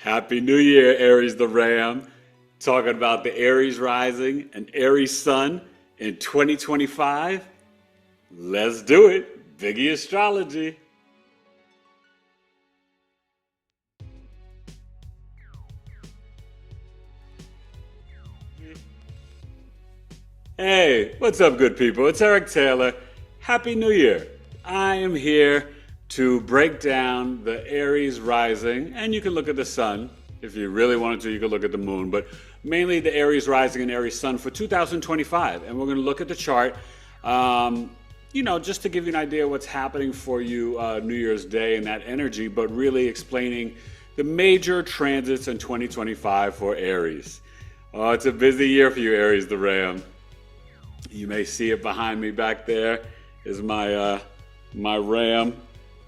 Happy New Year, Aries the Ram. Talking about the Aries rising and Aries sun in 2025. Let's do it. BigEAstro. Hey, what's up, good people? It's Eric Taylor. Happy New Year. I am here to break down the Aries rising, and you can look at the sun. If you really wanted to, you could look at the moon, but mainly the Aries rising and Aries sun for 2025. And we're going to look at the chart, just to give you an idea of what's happening for you New Year's Day and that energy, but really explaining the major transits in 2025 for Aries. Oh, it's a busy year for you, Aries the Ram. You may see it behind me back there is my ram.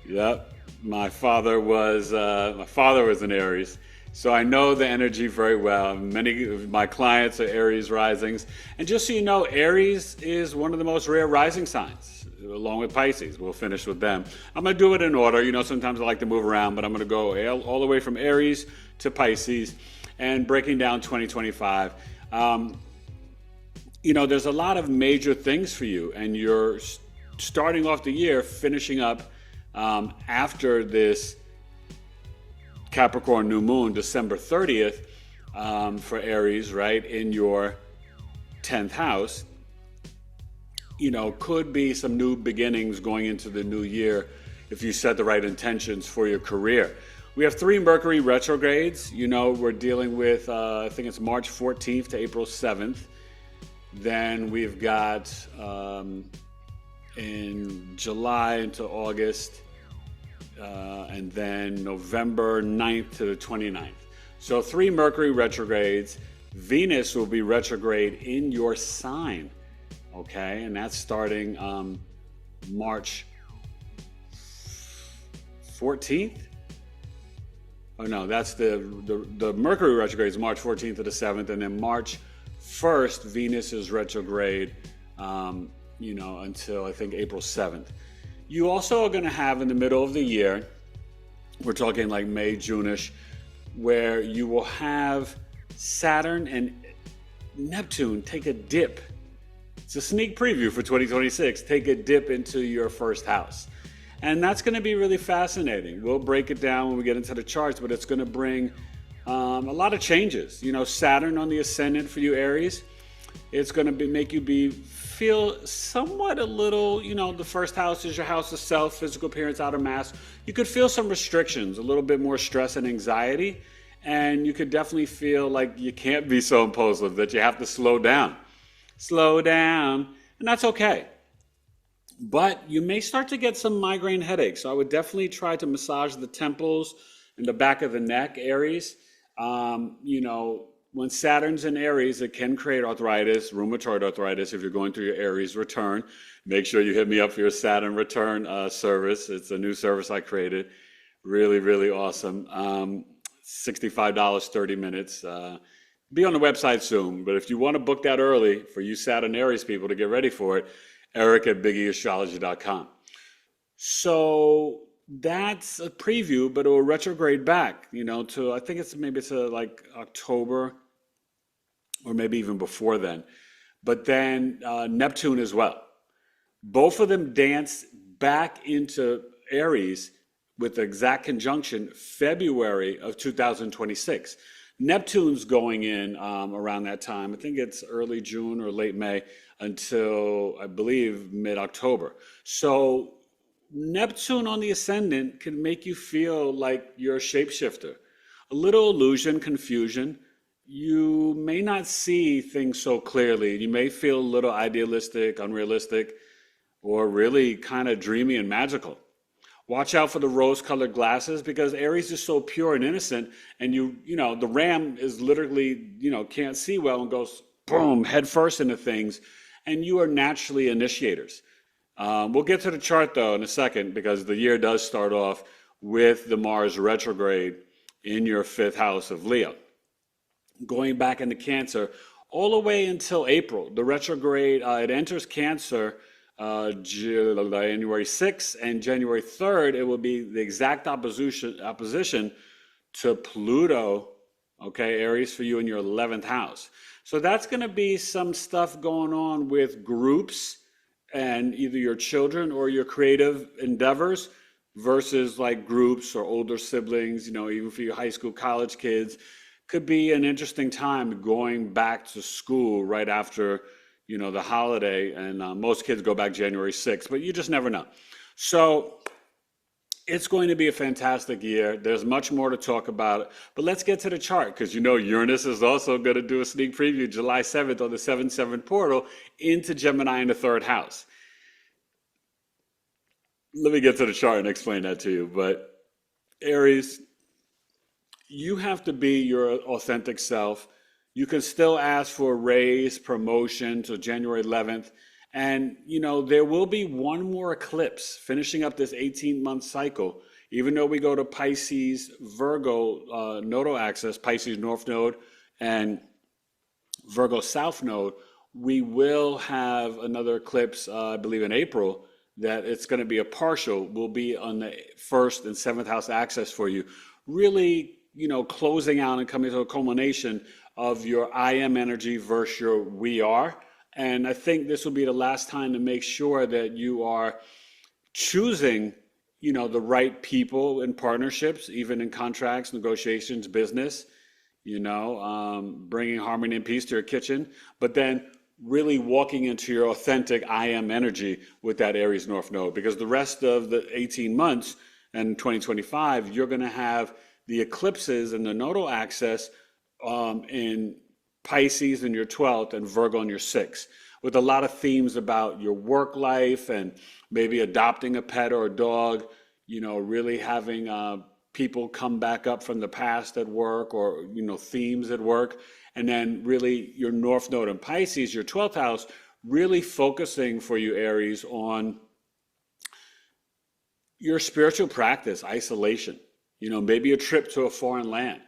Yep. My father was an Aries. So I know the energy very well. Many of my clients are Aries risings. And just so you know, Aries is one of the most rare rising signs, along with Pisces. We'll finish with them. I'm going to do it in order. Sometimes I like to move around, but I'm going to go all the way from Aries to Pisces and breaking down 2025. There's a lot of major things for you, and you're starting off the year, finishing up after this Capricorn new moon, December 30th, for Aries, right, in your 10th house. Could be some new beginnings going into the new year if you set the right intentions for your career. We have 3 Mercury retrogrades. We're dealing with, I think it's March 14th to April 7th. Then we've got in July into August, and then November 9th to the 29th. So 3 Mercury retrogrades. Venus will be retrograde in your sign, okay? And that's starting March 14th. Oh no, that's the Mercury retrograde is March 14th to the 7th, and then March 1st, Venus is retrograde, until I think April 7th. You also are going to have in the middle of the year, we're talking like May, June-ish, where you will have Saturn and Neptune take a dip. It's a sneak preview for 2026. Take a dip into your first house. And that's going to be really fascinating. We'll break it down when we get into the charts, but it's going to bring a lot of changes. Saturn on the ascendant for you, Aries. It's going to make you feel somewhat a little, the first house is your house of self, physical appearance, outer mask. You could feel some restrictions, a little bit more stress and anxiety. And you could definitely feel like you can't be so impulsive, that you have to slow down. Slow down. And that's okay. But you may start to get some migraine headaches. So I would definitely try to massage the temples and the back of the neck, Aries. When Saturn's in Aries, it can create arthritis, rheumatoid arthritis. If you're going through your Aries return, make sure you hit me up for your Saturn return service. It's a new service I created. Really, really awesome. $65, 30 minutes. Be on the website soon. But if you want to book that early for you Saturn Aries people to get ready for it, Eric@BigEAstrology.com. So that's a preview, but it will retrograde back, to, I think it's like October or maybe even before then. But then Neptune as well. Both of them dance back into Aries with the exact conjunction February of 2026. Neptune's going in around that time. I think it's early June or late May until, I believe, mid-October. So Neptune on the ascendant can make you feel like you're a shapeshifter. A little illusion, confusion. You may not see things so clearly. You may feel a little idealistic, unrealistic, or really kind of dreamy and magical. Watch out for the rose-colored glasses, because Aries is so pure and innocent, and the ram is literally, can't see well and goes boom, head first into things, and you are naturally initiators. We'll get to the chart though in a second, because the year does start off with the Mars retrograde in your 5th house of Leo. Going back into Cancer all the way until April. The retrograde, it enters Cancer January 6th, and January 3rd, it will be the exact opposition to Pluto, okay, Aries for you in your 11th house. So that's going to be some stuff going on with groups and either your children or your creative endeavors versus like groups or older siblings, even for your high school, college kids. Could be an interesting time going back to school right after, the holiday. And most kids go back January 6th, but you just never know. So it's going to be a fantastic year. There's much more to talk about, but let's get to the chart because Uranus is also going to do a sneak preview July 7th on the 7-7 portal into Gemini in the 3rd house. Let me get to the chart and explain that to you. But Aries, you have to be your authentic self. You can still ask for a raise, promotion till January 11th. And, there will be one more eclipse finishing up this 18-month cycle. Even though we go to Pisces, Virgo, nodal axis, Pisces North Node and Virgo South Node, we will have another eclipse, I believe in April, that it's going to be a partial, will be on the 1st and 7th house axis for you. Really, closing out and coming to a culmination of your I am energy versus your we are. And I think this will be the last time to make sure that you are choosing, the right people in partnerships, even in contracts, negotiations, business, bringing harmony and peace to your kitchen, but then really walking into your authentic I am energy with that Aries North Node, because the rest of the 18 months and 2025, you're going to have the eclipses and the nodal axis in Pisces in your 12th and Virgo in your 6th, with a lot of themes about your work life and maybe adopting a pet or a dog, really having people come back up from the past at work or, themes at work. And then really your North Node in Pisces, your 12th house, really focusing for you, Aries, on your spiritual practice, isolation, maybe a trip to a foreign land.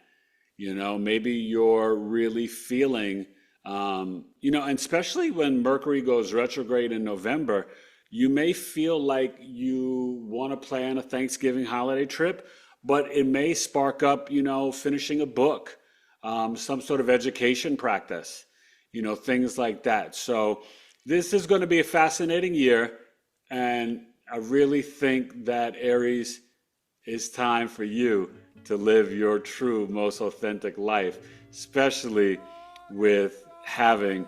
Maybe you're really feeling, and especially when Mercury goes retrograde in November, you may feel like you want to plan a Thanksgiving holiday trip, but it may spark up, finishing a book, some sort of education practice, things like that. So this is going to be a fascinating year. And I really think that Aries, it's time for you to live your true, most authentic life, especially with having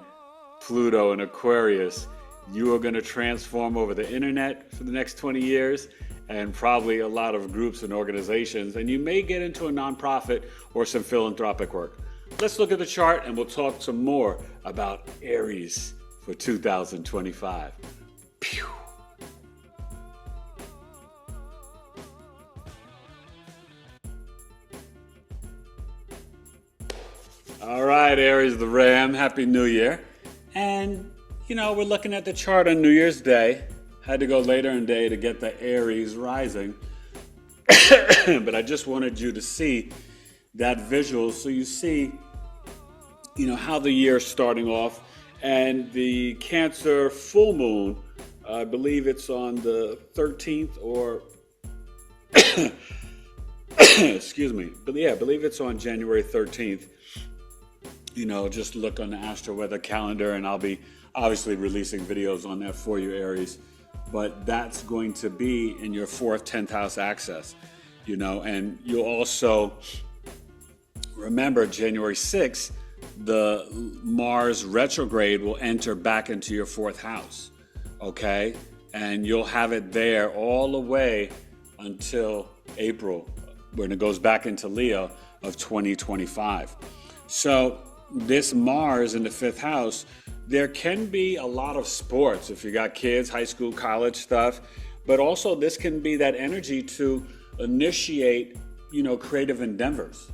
Pluto in Aquarius. You are going to transform over the internet for the next 20 years and probably a lot of groups and organizations, and you may get into a nonprofit or some philanthropic work. Let's look at the chart and we'll talk some more about Aries for 2025. Pew. All right, Aries the Ram, Happy New Year. And, we're looking at the chart on New Year's Day. Had to go later in the day to get the Aries rising. But I just wanted you to see that visual so you see, how the year is starting off. And the Cancer full moon, I believe it's on the 13th or, excuse me, but yeah, I believe it's on January 13th. Just look on the astro weather calendar and I'll be obviously releasing videos on that for you, Aries. But that's going to be in your 4th, 10th house axis, and you'll also remember January 6th, the Mars retrograde will enter back into your 4th house, okay? And you'll have it there all the way until April, when it goes back into Leo of 2025. So this Mars in the 5th house, there can be a lot of sports if you got kids, high school, college stuff, but also this can be that energy to initiate, creative endeavors,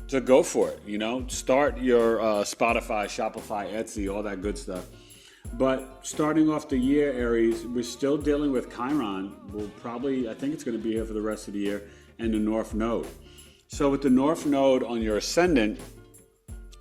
to go for it, start your Spotify, Shopify, Etsy, all that good stuff. But starting off the year, Aries, we're still dealing with Chiron. I think it's going to be here for the rest of the year, and the North Node. So with the North Node on your ascendant,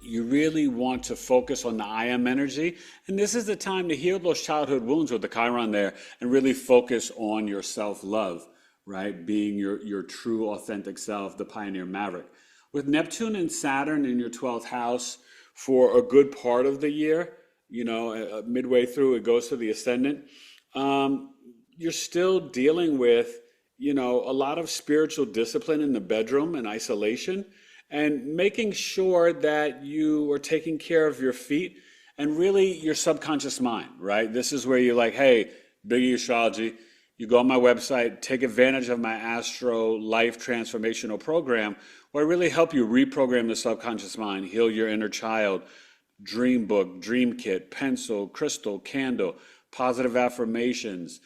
you really want to focus on the I am energy. And this is the time to heal those childhood wounds with the Chiron there and really focus on your self-love right? Being your true authentic self, the pioneer maverick. With Neptune and Saturn in your 12th house for a good part of the year, midway through it goes to the ascendant. You're still dealing with, a lot of spiritual discipline in the bedroom and isolation, and making sure that you are taking care of your feet and really your subconscious mind, right? This is where you're like, hey, Biggie Astrology, you go on my website, take advantage of my Astro Life Transformational Program, where I really help you reprogram the subconscious mind, heal your inner child, dream book, dream kit, pencil, crystal, candle, positive affirmations,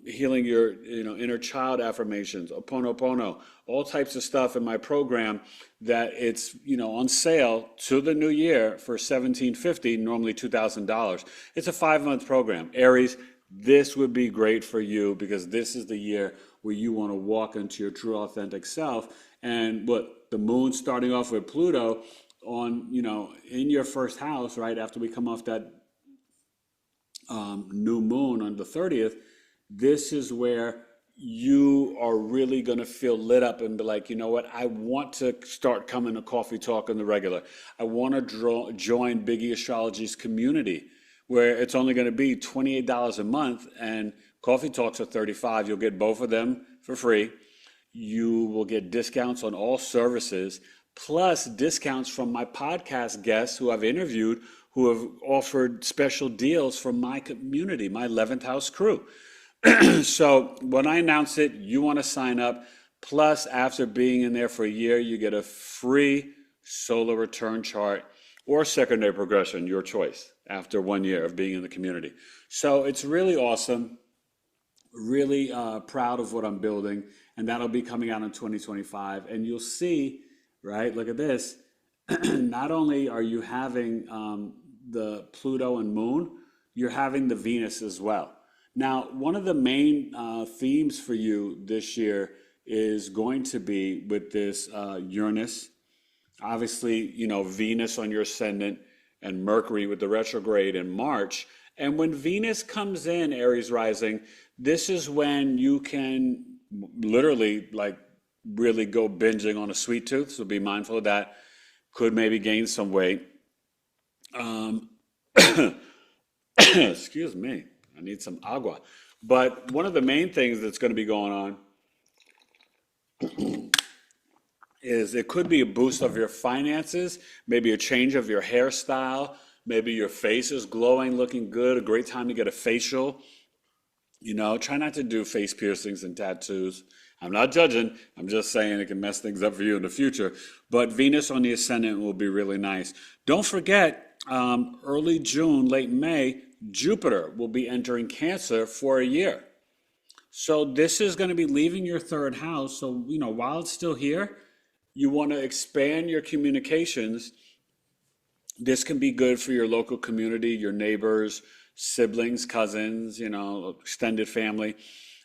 healing your inner child affirmations, Oponopono, all types of stuff in my program that it's on sale to the new year for $1,750, normally $2,000. It's a 5-month program. Aries, this would be great for you because this is the year where you want to walk into your true authentic self. And what the moon starting off with Pluto on in your first house, right after we come off that new moon on the 30th, this is where you are really going to feel lit up and be like, you know what, I want to start coming to Coffee Talk on the regular. I want to join Biggie Astrology's community where it's only going to be $28 a month and Coffee Talks are $35. You'll get both of them for free. You will get discounts on all services, plus discounts from my podcast guests who I've interviewed who have offered special deals for my community, my 11th house crew. So when I announce it, you want to sign up. Plus, after being in there for a year, you get a free solar return chart or secondary progression, your choice, after 1 year of being in the community. So it's really awesome. Really proud of what I'm building. And that'll be coming out in 2025. And you'll see, right, look at this. Not only are you having the Pluto and Moon, you're having the Venus as well. Now, one of the main themes for you this year is going to be with this Uranus, obviously, Venus on your ascendant and Mercury with the retrograde in March. And when Venus comes in, Aries rising, this is when you can literally really go binging on a sweet tooth. So be mindful of that. Could maybe gain some weight. Excuse me. I need some agua. But one of the main things that's going to be going on is it could be a boost of your finances, maybe a change of your hairstyle, maybe your face is glowing, looking good, a great time to get a facial. Try not to do face piercings and tattoos. I'm not judging. I'm just saying it can mess things up for you in the future. But Venus on the ascendant will be really nice. Don't forget, early June, late May, Jupiter will be entering Cancer for a year. So this is going to be leaving your third house. So, while it's still here, you want to expand your communications. This can be good for your local community, your neighbors, siblings, cousins, extended family,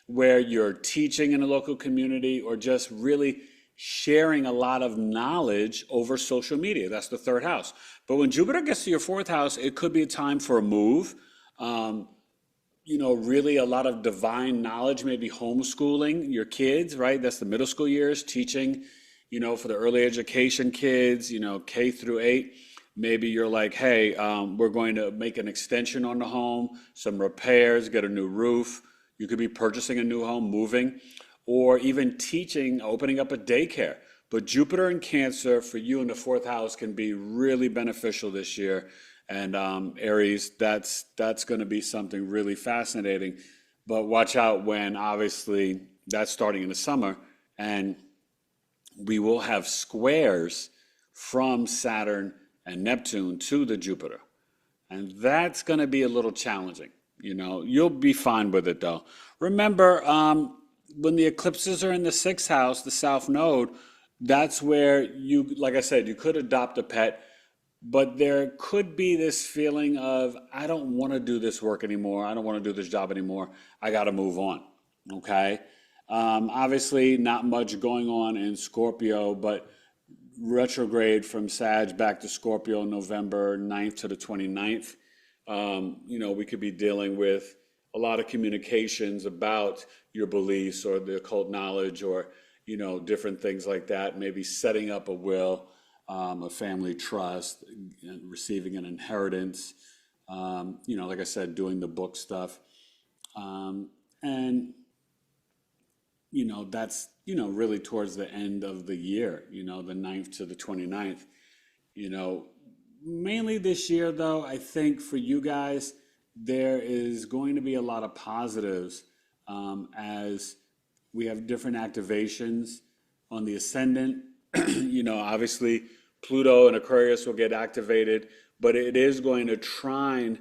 where you're teaching in a local community or just really sharing a lot of knowledge over social media. That's the third house. But when Jupiter gets to your fourth house, it could be a time for a move. Really a lot of divine knowledge, maybe homeschooling your kids, right? That's the middle school years, teaching, for the early education kids, K through 8. Maybe you're like, hey, we're going to make an extension on the home, some repairs, get a new roof. You could be purchasing a new home, moving, or even teaching, opening up a daycare. But Jupiter in Cancer for you in the fourth house can be really beneficial this year. And Aries, that's going to be something really fascinating. But watch out when, obviously, that's starting in the summer. And we will have squares from Saturn and Neptune to the Jupiter. And that's going to be a little challenging. You'll be fine with it, though. Remember, when the eclipses are in the sixth house, the South Node, that's where you, like I said, you could adopt a pet. But there could be this feeling of, I don't want to do this work anymore. I don't want to do this job anymore. I got to move on. Okay. Obviously, not much going on in Scorpio, but retrograde from Sag back to Scorpio November 9th to the 29th. We could be dealing with a lot of communications about your beliefs or the occult knowledge or, different things like that. Maybe setting up a will, a family trust, receiving an inheritance, like I said, doing the book stuff. And that's, really towards the end of the year, the 9th to the 29th. Mainly this year, though, I think for you guys, there is going to be a lot of positives as we have different activations on the ascendant. Obviously, Pluto and Aquarius will get activated, but it is going to trine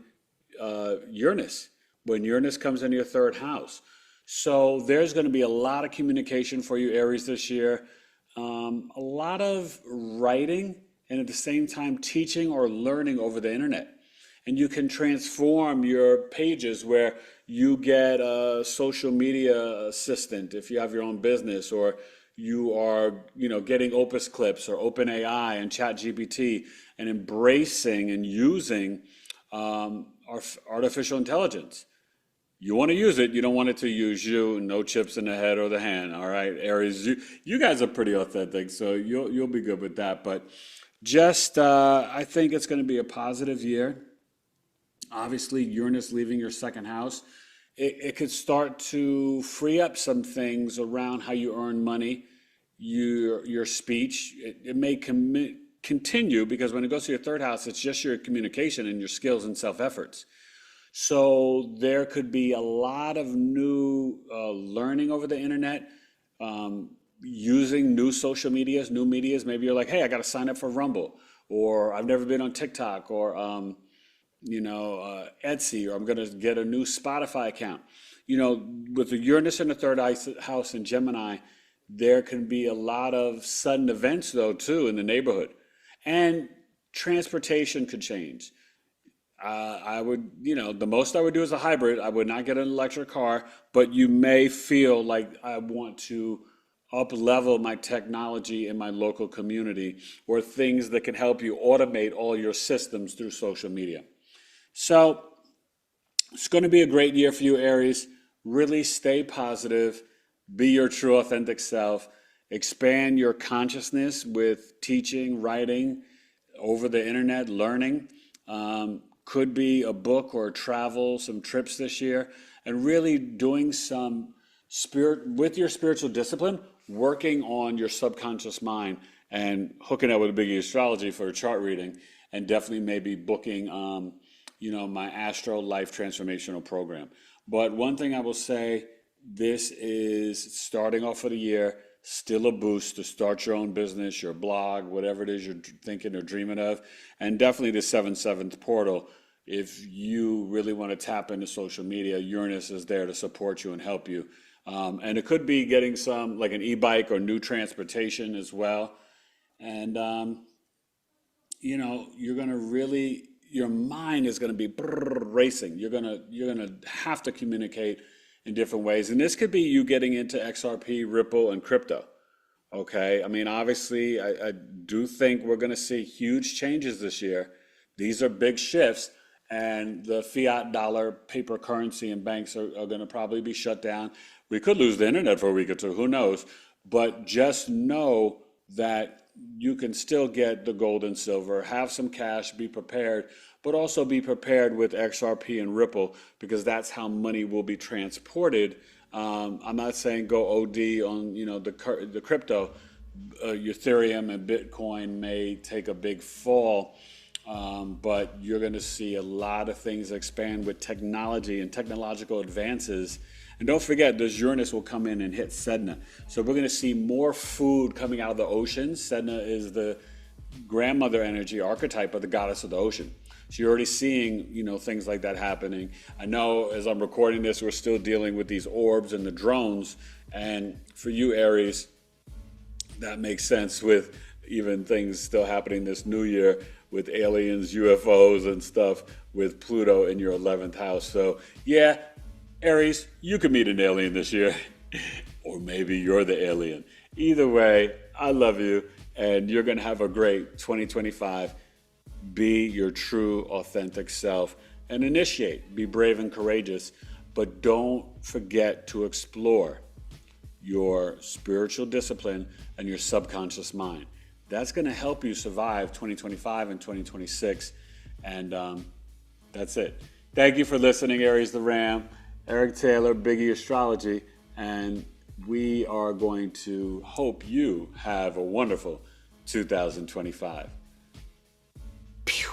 Uranus when Uranus comes into your third house. So there's going to be a lot of communication for you, Aries, this year. A lot of writing and at the same time teaching or learning over the internet. And you can transform your pages where you get a social media assistant if you have your own business, or you are, getting Opus Clips or OpenAI and ChatGPT and embracing and using artificial intelligence. You want to use it. You don't want it to use you. No chips in the head or the hand. All right, Aries, you guys are pretty authentic, so you'll be good with that. But just I think it's going to be a positive year. Obviously, Uranus leaving your second house, it could start to free up some things around how you earn money, your speech. It may continue because when it goes to your third house, it's just your communication and your skills and self-efforts. So there could be a lot of new learning over the internet, using new social medias, new medias. Maybe you're like, hey, I got to sign up for Rumble, or I've never been on TikTok, or Etsy, or I'm going to get a new Spotify account. With the Uranus in the third house in Gemini, there can be a lot of sudden events, though, too, in the neighborhood. And transportation could change. I would, the most I would do is a hybrid. I would not get an electric car, but you may feel like I want to up level my technology in my local community, or things that can help you automate all your systems through social media. So it's going to be a great year for you, Aries. Really stay positive, be your true authentic self, expand your consciousness with teaching, writing, over the internet, learning. Could be a book or travel, some trips this year, and really doing some with your spiritual discipline, working on your subconscious mind and hooking up with BigEAstro for a chart reading, and definitely maybe booking, my Astro Life Transformational Program. But one thing I will say, this is starting off for the year, still a boost to start your own business, your blog, whatever it is you're thinking or dreaming of. And definitely the 7/7 portal. If you really want to tap into social media, Uranus is there to support you and help you. And it could be getting some, like an e-bike or new transportation as well. And, you're going to really, your mind is going to be racing. You're going to have to communicate in different ways. And this could be you getting into XRP, Ripple, and crypto. Okay. I mean, obviously, I do think we're going to see huge changes this year. These are big shifts, and the fiat dollar paper currency and banks are going to probably be shut down. We could lose the internet for a week or two, who knows? But just know that you can still get the gold and silver, have some cash, be prepared, but also be prepared with XRP and Ripple, because that's how money will be transported. I'm not saying go OD on the crypto. Ethereum and Bitcoin may take a big fall, but you're going to see a lot of things expand with technology and technological advances. And don't forget, this Uranus will come in and hit Sedna. So we're going to see more food coming out of the ocean. Sedna is the grandmother energy archetype of the goddess of the ocean. So you're already seeing, things like that happening. I know as I'm recording this, we're still dealing with these orbs and the drones. And for you, Aries, that makes sense with even things still happening this new year with aliens, UFOs and stuff, with Pluto in your 11th house. So yeah, Aries, you could meet an alien this year, or maybe you're the alien. Either way, I love you, and you're going to have a great 2025. Be your true, authentic self and initiate. Be brave and courageous. but don't forget to explore your spiritual discipline and your subconscious mind. That's going to help you survive 2025 and 2026. And that's it. Thank you for listening, Aries the Ram, Eric Taylor, BigEAstro, and we are going to hope you have a wonderful 2025. Pew.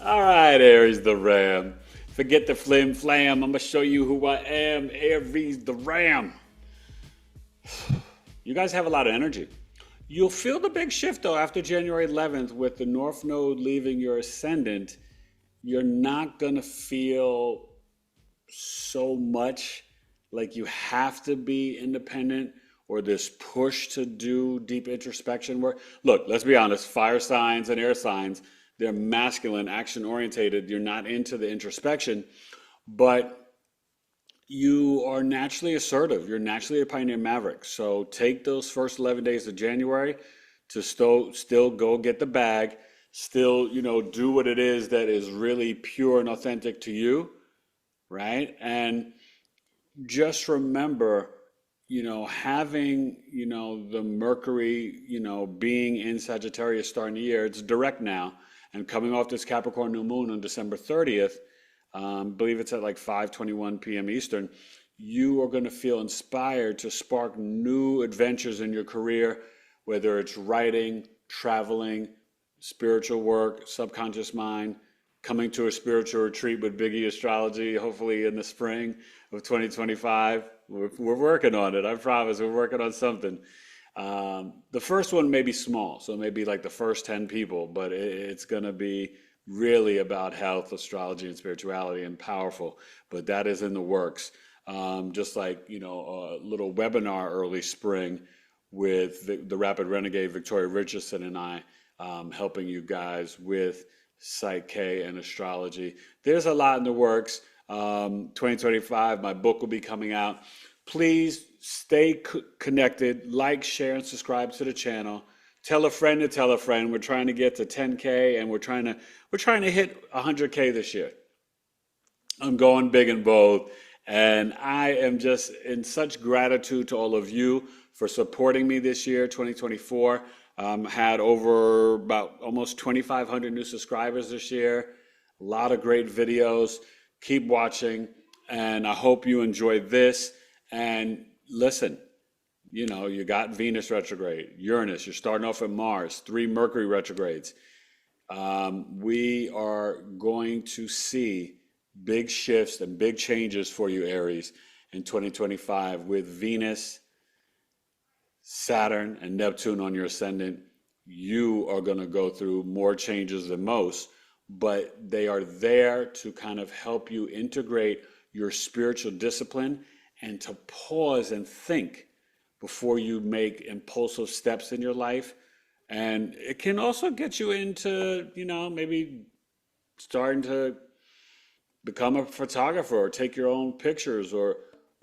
All right, Aries the Ram. Forget the flim flam. I'm going to show you who I am, Aries the Ram. You guys have a lot of energy. You'll feel the big shift, though, after January 11th with the North Node leaving your ascendant. You're not going to feel so much like you have to be independent or this push to do deep introspection work. Look, let's be honest, fire signs and air signs, they're masculine, action orientated. You're not into the introspection, but you are naturally assertive. You're naturally a pioneer maverick. So take those first 11 days of January to still go get the bag, still, do what it is that is really pure and authentic to you, right? And just remember, having, the Mercury, being in Sagittarius starting the year, it's direct now, and coming off this Capricorn new moon on December 30th, believe it's at like 5:21 p.m. Eastern, you are going to feel inspired to spark new adventures in your career, whether it's writing, traveling, spiritual work, subconscious mind, coming to a spiritual retreat with BigEAstro, hopefully in the spring of 2025. We're working on it. I promise we're working on something. The first one may be small, so maybe like the first 10 people, but it's going to be really about health, astrology, and spirituality, and powerful. But that is in the works. Just like, a little webinar early spring with the Rapid Renegade, Victoria Richardson, and I, helping you guys with Psyche and astrology. There's a lot in the works. 2025, my book will be coming out. Please stay connected, like, share, and subscribe to the channel. Tell a friend to tell a friend. We're trying to get to 10K, and we're trying to hit 100K this year. I'm going big and bold, and I am just in such gratitude to all of you for supporting me this year, 2024. Had over about almost 2,500 new subscribers this year. A lot of great videos. Keep watching, and I hope you enjoy this. And listen, you got Venus retrograde, Uranus, you're starting off at Mars, 3 Mercury retrogrades. We are going to see big shifts and big changes for you, Aries, in 2025 with Venus, Saturn, and Neptune on your ascendant. You are going to go through more changes than most, but they are there to kind of help you integrate your spiritual discipline and to pause and think before you make impulsive steps in your life. And it can also get you into, maybe starting to become a photographer or take your own pictures or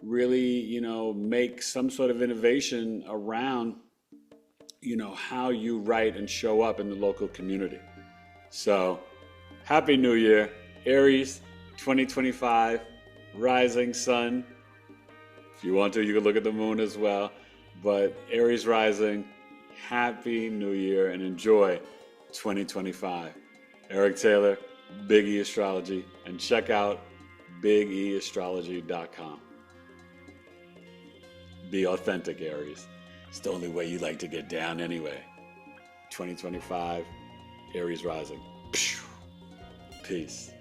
really, make some sort of innovation around, how you write and show up in the local community. So, Happy New Year, Aries 2025, rising sun. If you want to, you can look at the moon as well. But Aries rising, Happy New Year, and enjoy 2025. Eric Taylor, BigEAstro, and check out BigEAstrology.com. Be authentic, Aries. It's the only way you like to get down anyway. 2025, Aries rising. Peace.